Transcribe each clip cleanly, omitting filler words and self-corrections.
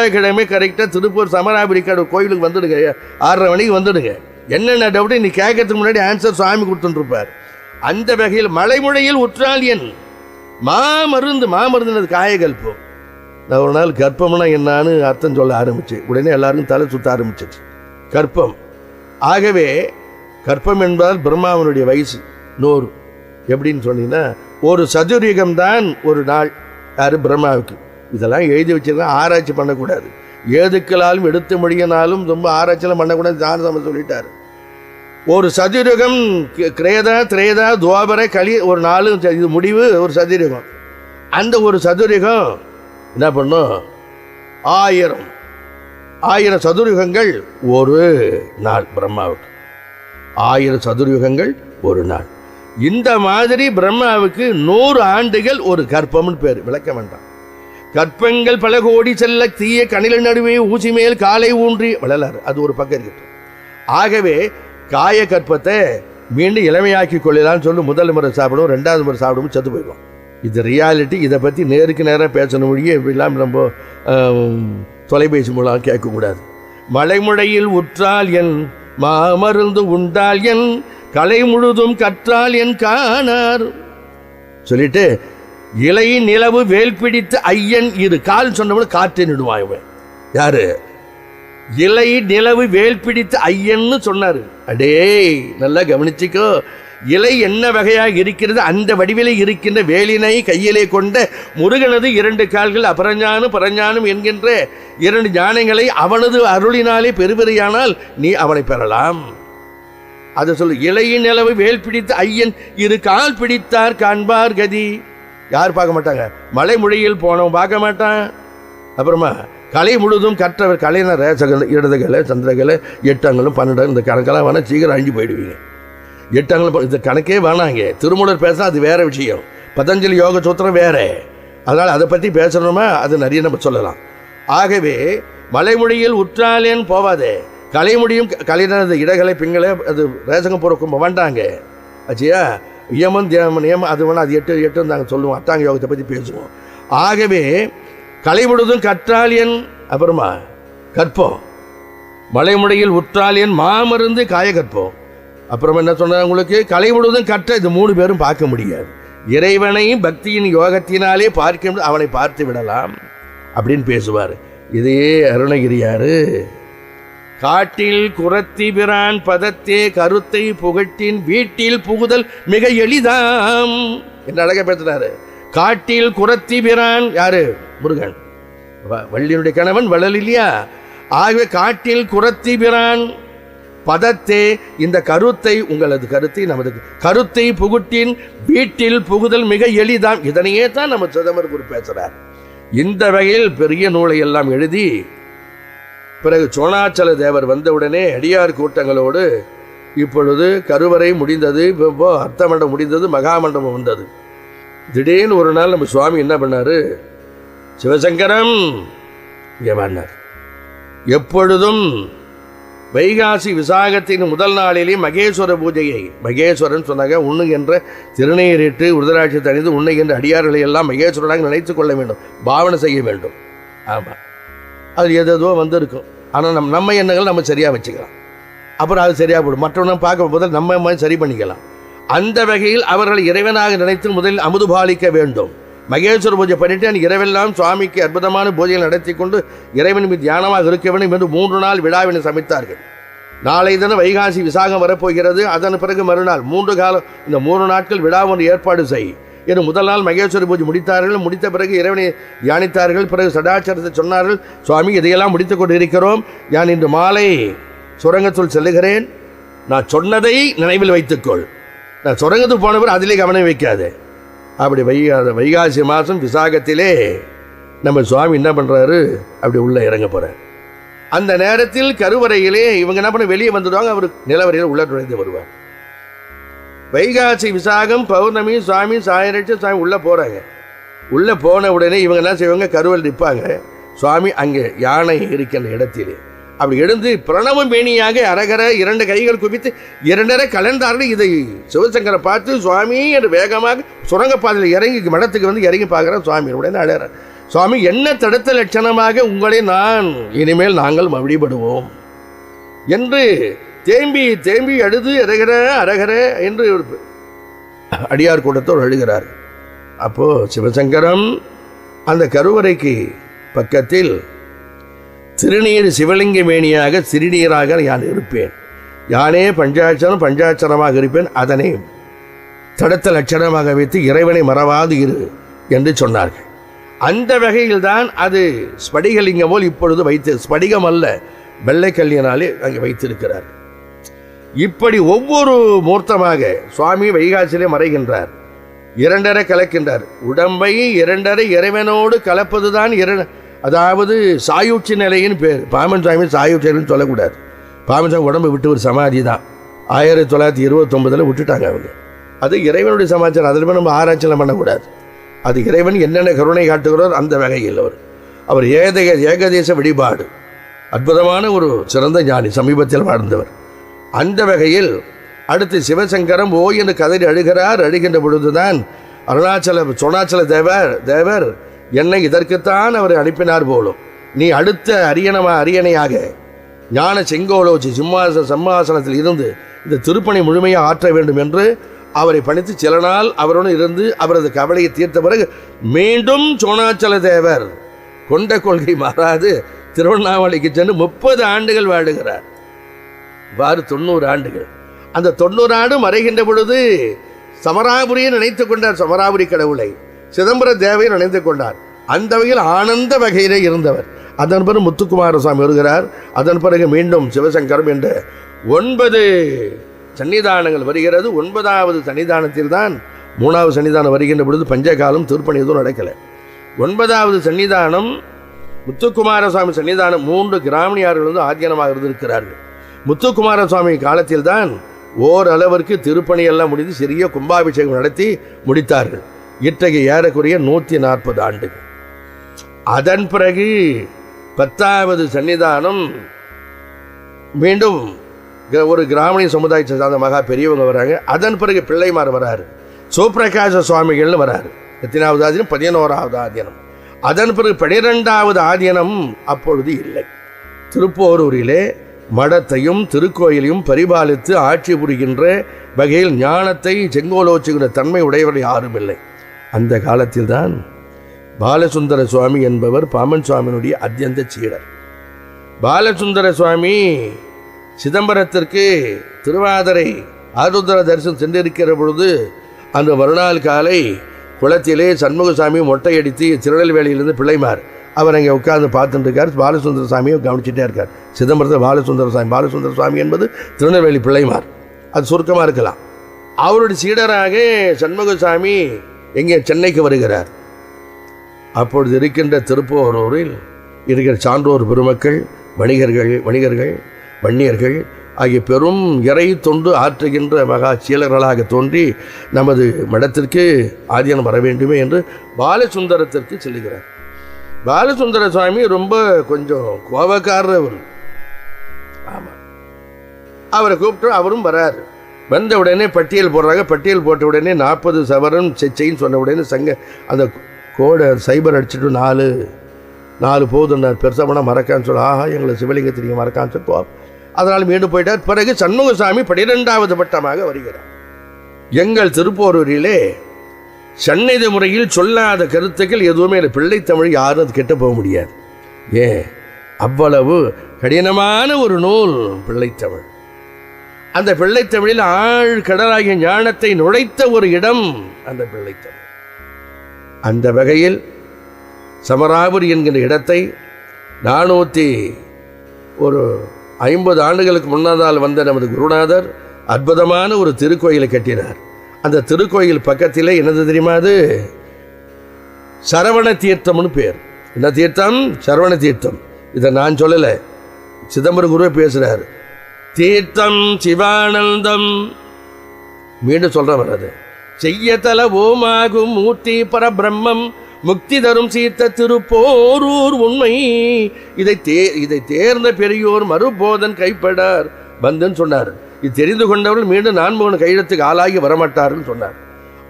செவ்வாய்க்கிழமை கரெக்டாக திருப்பூர் சமராபுரி கோயிலுக்கு வந்துடுங்க, 6:30 மணிக்கு வந்துடுங்க. என்னென்ன டவுட்டு நீ கேட்கறதுக்கு முன்னாடி ஆன்சர் சுவாமி கொடுத்துட்டுருப்பார். அந்த வகையில் மலைமுழையில் உற்றால் என் மாமருந்துனது காயகல்பம். நான் ஒரு நாள் கர்ப்பம்னா என்னான்னு அர்த்தம் சொல்ல ஆரம்பிச்சு, உடனே எல்லாருக்கும் தலை சுத்த ஆரம்பிச்சிச்சு. கர்ப்பம், ஆகவே கர்ப்பம் என்பதால் பிரம்மாவனுடைய வயசு 100. எப்படின்னு சொன்னீங்கன்னா, ஒரு சதுர்யுகம்தான் ஒரு நாள். யார்? பிரம்மாவுக்கு. இதெல்லாம் எழுதி வச்சிருக்கா, ஆராய்ச்சி பண்ணக்கூடாது. ஏதுக்களாலும் எடுத்து மொழியினாலும் ரொம்ப ஆராய்ச்சியெல்லாம் பண்ணக்கூடாது. ஜானசம சொல்லிட்டார். ஒரு சதுரகம் கிரேதா திரேதா துவாபர கலி ஒரு 4, இது முடிவு ஒரு சதுரகம். அந்த ஒரு சதுரகம் என்ன பண்ணும்? 1000 சதுரயுகங்கள் ஒரு நாள். பிரம்மாவுக்கு 1000 சதுரயுகங்கள் ஒரு நாள். இந்த மாதிரி பிரம்மாவுக்கு 100 ஆண்டுகள் ஒரு கற்பம்னு பேர். விளக்க வேண்டாம். கற்பங்கள் பல கோடி செல்ல தீய கணில நடுவே ஊசி மேல் காலை ஊன்றி வளலாறு. அது ஒரு பக்கம் இருக்கட்டும். ஆகவே காய கற்பத்தை மீண்டும் இளமையாக்கி கொள்ளலான்னு சொல்லி முதல் முறை சாப்பிடும், 2வது முறை சாப்பிடும் செத்து போயிடும். இது ரியாலிட்டி. இதை பற்றி நேருக்கு நேராக பேசணும் மொழியே இப்படிலாம் நம்ம தொலைபேசி மூலம் கேட்கக்கூடாது. மலைமுழையில் உற்றால் என் மாமருந்து உண்டால் என் கலை முழுதும் கற்றால் என் காணார் சொல்லிட்டு, இலை நிலவு வேல் பிடித்து ஐயன் இரு கால் சொன்னவன காற்றை நிடுவான். யாரு? இலை நிலவு வேல் பிடித்து ஐயன்னு சொன்னாரு. அடே நல்லா கவனிச்சுக்கோ. இலை என்ன வகையாக இருக்கிறது? அந்த வடிவிலே இருக்கின்ற வேலினை கையிலே கொண்ட முருகனது 2 கால்கள் அபரஞானும் பரஞானும் என்கின்ற 2 ஞானங்களை அவனது அருளினாலே பெறுவதையானால் நீ அவனை பெறலாம். அதை சொல்லு. இலையின் நிலவு வேல் பிடித்து ஐயன் இரு கால் பிடித்தார் காண்பார் கதி. யார் பார்க்க மாட்டாங்க? மலைமொழியில் போனவன் பார்க்க மாட்டான். அப்புறமா கலை முழுதும் கற்றவர். கலைஞர் இடதுகளை சந்திரகளை 8 அங்கலும் 12 இந்த கணக்கெல்லாம் வேணால் சீக்கிரம் அழிஞ்சு போயிடுவீங்க. 8 அங்கலம் இந்த கணக்கே வேணாங்க. திருமூலர் பேசினா அது வேற விஷயம், பதஞ்சலி யோக சூத்திரம் வேற. அதனால் அதை பற்றி பேசணுமா அது நிறைய நம்ம சொல்லலாம். ஆகவே மலைமொழியில் உற்றாலேன்னு போவாதே. கலைமொழியும் கலைஞரது இடகளை பிங்களை அது ரேசகம் போறக்கும் வேண்டாங்க ஆச்சியா. நியமம் நியமம் அது வேணா, அது 8 நாங்கள் சொல்லுவோம். அட்டாங்க யோகத்தை பற்றி பேசுவோம். ஆகவே கலை முழுதும் கற்றால் என் அப்புறமா கற்போம். மலைமுடையில் உற்றால் என் மாமருந்து காய கற்போம். அப்புறமா என்ன சொன்னாங்க உங்களுக்கு? கலை முழுதும் கற்ற. இது 3 பேரும் பார்க்க முடியாது. இறைவனை பக்தியின் யோகத்தினாலே பார்க்க, அவனை பார்த்து விடலாம் அப்படின்னு பேசுவார். இதே அருணகிரியாரு காட்டில் குரத்தி பிரான் பதத்தே கருத்தை புகட்டின் வீட்டில் புகுதல் மிக எளிதாம் என்று அழகா பேசுறாரு. காட்டில் குரத்தி பிரான் யாரு? முருகன், வள்ளியினுடைய கணவன் வள்ளல் இல்லையா? ஆகவே காட்டில் குரத்தி பிரான் பதத்தே, இந்த கருத்தை, உங்களது கருத்தை, நமது கருத்தை புகுட்டின் வீட்டில் புகுதல் மிக எளிதாம். இதனையே தான் நம்ம சிதம்பரம் குரு பேசுறார். இந்த வகையில் பெரிய நூலை எல்லாம் எழுதி பிறகு சோணாச்சல தேவர் வந்தவுடனே அடியார் கூட்டங்களோடு இப்பொழுது கருவறை முடிந்தது, இப்போ அர்த்தமண்டம் முடிந்தது, மகாமண்டபம் வந்தது. திடீர்னு ஒரு நாள் நம்ம சுவாமி என்ன பண்ணாரு? சிவசங்கரம் இங்கே வாடினார். எப்பொழுதும் வைகாசி விசாகத்தின் முதல் நாளிலே மகேஸ்வர பூஜையை, மகேஸ்வரன் சொன்னாங்க, உண்ணுகின்ற திருநீரிட்டு உருதராட்சி தணிந்து உண்ணுகின்ற அடியார்களை எல்லாம் மகேஸ்வரனாக நினைத்து கொள்ள வேண்டும், பாவனை செய்ய வேண்டும். ஆமாம், அது எதோ வந்திருக்கும். ஆனால் நம்ம எண்ணங்கள் நம்ம சரியாக வச்சுக்கலாம். அப்புறம் அது சரியாக போடும். மற்றவனை பார்க்க முதல் நம்ம சரி பண்ணிக்கலாம். அந்த வகையில் அவர்களை இறைவனாக நினைத்து முதலில் அமுது பாலிக்க வேண்டும். மகேஸ்வர பூஜை பண்ணிட்டு அந்த இரவெல்லாம் சுவாமிக்கு அற்புதமான பூஜைகள் நடத்தி கொண்டு இறைவன் மீது தியானமாக இருக்க வேண்டும் என்று 3 நாள் விழாவினை சமைத்தார்கள். நாளை தினம் வைகாசி விசாகம் வரப்போகிறது. அதன் பிறகு மறுநாள் 3 காலம், இந்த 3 நாட்கள் விழா ஒன்று ஏற்பாடு செய் என்று முதல் நாள் மகேஸ்வர பூஜை முடித்தார்கள். முடித்த பிறகு இறைவனை தியானித்தார்கள். பிறகு சடாச்சாரத்தை சொன்னார்கள், சுவாமி இதையெல்லாம் முடித்து கொண்டு இருக்கிறோம், நான் இன்று மாலை சுரங்கத்துள் செல்லுகிறேன், நான் சொன்னதை நினைவில் வைத்துக்கொள், நான் சுரங்கத்துக்கு போனவர் அதிலே கவனம் வைக்காது. அப்படி வைகாசி மாதம் விசாகத்திலே நம்ம சுவாமி என்ன பண்ணுறாரு? அப்படி உள்ளே இறங்க போகிறார். அந்த நேரத்தில் கருவறையிலே இவங்க என்ன பண்ண வெளியே வந்துடுவாங்க, அவர் நிலவரையில் உள்ள நுழைந்து வருவார். வைகாசி விசாகம் பௌர்ணமி, சுவாமி சாயரட்சி சாமி உள்ளே போகிறாங்க. உள்ளே போன உடனே இவங்க என்ன செய்வாங்க? கருவறையில் நிற்பாங்க. சுவாமி அங்கே யானை இருக்கின்ற இடத்திலே அப்படி எழுந்து பிரணவம் மேனியாக அரகர 2 கைகள் குவித்து 2 கலந்தார்கள். இதை சிவசங்கரை பார்த்து சுவாமி என்று வேகமாக சுரங்கப்பாதையில் இறங்கி மடத்துக்கு வந்து இறங்கி பார்க்குறேன். சுவாமி உடனே அழற, சுவாமி, என்ன தடுத்த லட்சணமாக உங்களை இனிமேல் நாங்கள் வழிபடுவோம் என்று தேம்பி தேம்பி அழுது அரகர அரகர என்று அடியார் கூட்டத்தோடு அழுகிறார். அப்போ சிவசங்கரம் அந்த கருவறைக்கு பக்கத்தில் திருநீர் சிவலிங்க மேனியாக சிறுநீராக யான் இருப்பேன், யானே பஞ்சாட்சரமாக இருப்பேன், அதனை தடுத்த லட்சணமாக வைத்து இறைவனை மறவாது இரு என்று சொன்னார்கள். அந்த வகையில்தான் அது ஸ்படிகலிங்கம் போல் இப்பொழுது வைத்து, ஸ்படிகம் அல்ல, வெள்ளை கல்லியினாலே அங்கே வைத்திருக்கிறார். இப்படி ஒவ்வொரு மூர்த்தமாக சுவாமி வைகாசிலே மறைகின்றார், இரண்டரை கலக்கின்றார். உடம்பை இரண்டரை இறைவனோடு கலப்பதுதான் அதாவது சாயுட்சி நிலையின் பேர். பாமன் சுவாமி சாயுட்சி நிலைன்னு சொல்லக்கூடாது. பாமன் சுவாமி உடம்பை விட்டு ஒரு சமாதி தான் 1929 விட்டுட்டாங்க அவங்க. அது இறைவனுடைய சமாச்சாரம், அதில் நம்ம ஆராய்ச்சியில் பண்ணக்கூடாது. அது இறைவன் என்னென்ன கருணை காட்டுகிறார் அந்த வகையில் அவர் ஏகதேச வழிபாடு, அற்புதமான ஒரு சிறந்த ஞானி, சமீபத்தில் வாழ்ந்தவர். அந்த வகையில் அடுத்து சிவசங்கரம் ஓ என்று கதறி அழுகிறார். அழுகின்ற பொழுதுதான் சோணாச்சல தேவர் என்னை இதற்குத்தான் அவர் அனுப்பினார் போலும், நீ அடுத்த அரியணையாக ஞான செங்கோலோச்சி சிம்மாசனத்தில் இருந்து இந்த திருப்பணி முழுமையாக ஆற்ற வேண்டும் என்று அவரை பணித்து சில நாள் அவருடன் இருந்து அவரது கவலையை தீர்த்த பிறகு மீண்டும் சோணாச்சல தேவர் கொண்ட கொள்கை மாறாது திருவண்ணாமலைக்கு சென்று 30 ஆண்டுகள் வாழுகிறார். இவ்வாறு 90 ஆண்டுகள். அந்த 90 ஆண்டு மறைகின்ற பொழுது சமராபுரியை நினைத்துக் கொண்டார், சமராபுரி கடவுளை, சிதம்பர தேவையை நினைத்துக் கொண்டார். அந்த வகையில் ஆனந்த வகையிலே இருந்தவர். அதன் பிறகு முத்துக்குமார சுவாமி வருகிறார். அதன் பிறகு மீண்டும் சிவசங்கரம் என்ற 9 சன்னிதானங்கள் வருகிறது. 9வது சன்னிதானத்தில் தான் 3வது சன்னிதானம் வருகின்ற பொழுது பஞ்சகாலம் திருப்பணி எதுவும் நடக்கலை. 9வது சன்னிதானம் முத்துக்குமார சுவாமி சன்னிதானம் 3 கிராமணியார்கள் ஆத்தியனமாக இருந்திருக்கிறார்கள். முத்துக்குமார சுவாமி காலத்தில் தான் ஓரளவிற்கு திருப்பணி எல்லாம் முடிந்து சிறிய கும்பாபிஷேகம் நடத்தி முடித்தார்கள். இத்தகைய ஏறக்குறைய 140 ஆண்டுகள். அதன் பிறகு 10வது சன்னிதானம் மீண்டும் ஒரு கிராமணிய சமுதாயத்தை சார்ந்த மகா பெரியவங்க வராங்க. அதன் பிறகு பிள்ளைமார் வராரு, சிவபிரகாச சுவாமிகள்னு வராரு. எத்தனாவது ஆதீனம்? 11வது ஆதீனம். அதன் பிறகு 12வது ஆதீனம் அப்பொழுது இல்லை. திருப்போரூரிலே மடத்தையும் திருக்கோயிலையும் பரிபாலித்து ஆட்சி புரிகின்ற வகையில் ஞானத்தை செங்கோலோச்சுகிற தன்மை உடையவர் யாரும் இல்லை. அந்த காலத்தில் தான் பாலசுந்தர சுவாமி என்பவர் பாமன் சுவாமியினுடைய அத்தியந்த சீடர். பாலசுந்தர சுவாமி சிதம்பரத்திற்கு திருவாதிரை ஆருத்ர தரிசனம் சென்றிருக்கிற பொழுது அந்த மறுநாள் காலை குளத்திலே சண்முகசாமி மொட்டையடித்து திருநெல்வேலியிலிருந்து பிள்ளைமார் அவர் அங்கே உட்கார்ந்து பார்த்துட்டு இருக்கார். பாலசுந்தர சாமியை கவனிச்சுட்டே இருக்கார். சிதம்பரத்தில் பாலசுந்தர சுவாமி என்பது திருநெல்வேலி பிள்ளைமார், அது சுருக்கமாக இருக்கலாம். அவருடைய சீடராக சண்முகசாமி எங்கே சென்னைக்கு வருகிறார். அப்பொழுது இருக்கின்ற திருப்போரூரில் இருக்கிற சான்றோர் பெருமக்கள், வணிகர்கள் வன்னியர்கள் ஆகிய பெரும் இறை தொண்டு ஆற்றுகின்ற மகா சீலர்களாக தோன்றி நமது மடத்திற்கு ஆதீனம் வர வேண்டுமே என்று பாலசுந்தரத்திற்கு செல்லுகிறார். பாலசுந்தர சுவாமி ரொம்ப கொஞ்சம் கோபக்காரர் அவர். ஆமாம், அவரை கூப்பிட்டு அவரும் வராரு. வந்த உடனே பட்டியல் போடுறாங்க. பட்டியல் போட்ட உடனே 40 சவரன் செச்சைன்னு சொன்ன உடனே அந்த கோடை சைபர் அடிச்சுட்டு 4 போதுன்னார். பெருசாக போனால் மறக்கான்னு சொல்ல, ஆஹா எங்களை சிவலிங்கத்திற்கு மறக்கான்னு சொல்லுவோம். அதனால் மீண்டும் போயிட்டார். பிறகு சண்முகசாமி 12வது பட்டமாக வருகிறார். எங்கள் திருப்போரூரிலே சந்நிதி முறையில் சொல்லாத கருத்துக்கள் எதுவுமே இல்லை. பிள்ளைத்தமிழ் யாரும் அது கெட்ட போக முடியாது. அவ்வளவு கடினமான ஒரு நூல் பிள்ளைத்தமிழ். அந்த பிள்ளைத்தமிழில் கடலாகிய ஞானத்தை நுழைத்த ஒரு இடம் அந்த பிள்ளைத்தமிழ். அந்த வகையில் சமராபுரி என்கிற இடத்தை 450 ஆண்டுகளுக்கு முன்னதால் வந்த நமது குருநாதர் அற்புதமான ஒரு திருக்கோயிலை கட்டினார். அந்த திருக்கோயில் பக்கத்திலே என்னது தெரியுமா? அது சரவண தீர்த்தம்னு பேர். என்ன தீர்த்தம்? சரவண தீர்த்தம். இதை நான் சொல்லலை, சிதம்பரம் குருவே பேசுகிறார். தீர்த்தம் சிவானந்தம். மீண்டும் சொல்கிறேன் வர்றது. செய்யத்தல ஓமாகும் மூர்த்தி பரபிரம்மம் முக்தி தரும் சீர்த்த திருப்போரூர் உண்மை. இதை தேர்ந்த பெரியோர் மறுபோதன் கைப்படார் வந்துன்னு சொன்னார். இது தெரிந்து கொண்டவர்கள் மீண்டும் 4 கையெழுத்துக்கு ஆளாகி வரமாட்டார்கள் சொன்னார்.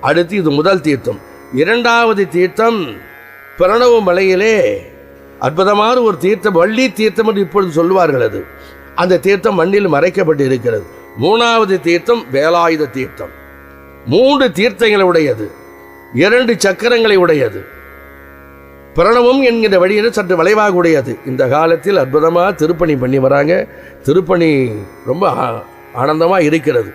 அடுத்து இது முதல் தீர்த்தம். 2வது தீர்த்தம் பிரணவ மலையிலே அற்புதமான ஒரு தீர்த்தம், வள்ளி தீர்த்தம் என்று இப்பொழுது சொல்லுவார்கள். அது அந்த தீர்த்தம் மண்ணில் மறைக்கப்பட்டு இருக்கிறது. 3வது தீர்த்தம் வேலாயுத தீர்த்தம். 3 தீர்த்தங்களை உடையது, 2 சக்கரங்களை உடையது. பிரணவம் என்கிற வழியில சற்று வளைவாக உடையது. இந்த காலத்தில் அற்புதமாக திருப்பணி பண்ணி வராங்க. திருப்பணி ரொம்ப ஆனந்தமாக இருக்கிறது.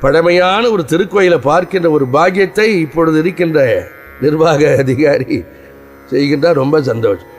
பழமையான ஒரு திருக்கோயிலை பார்க்கின்ற ஒரு பாக்கியத்தை இப்பொழுது இருக்கின்ற நிர்வாக அதிகாரி செய்கின்றார். ரொம்ப சந்தோஷம்.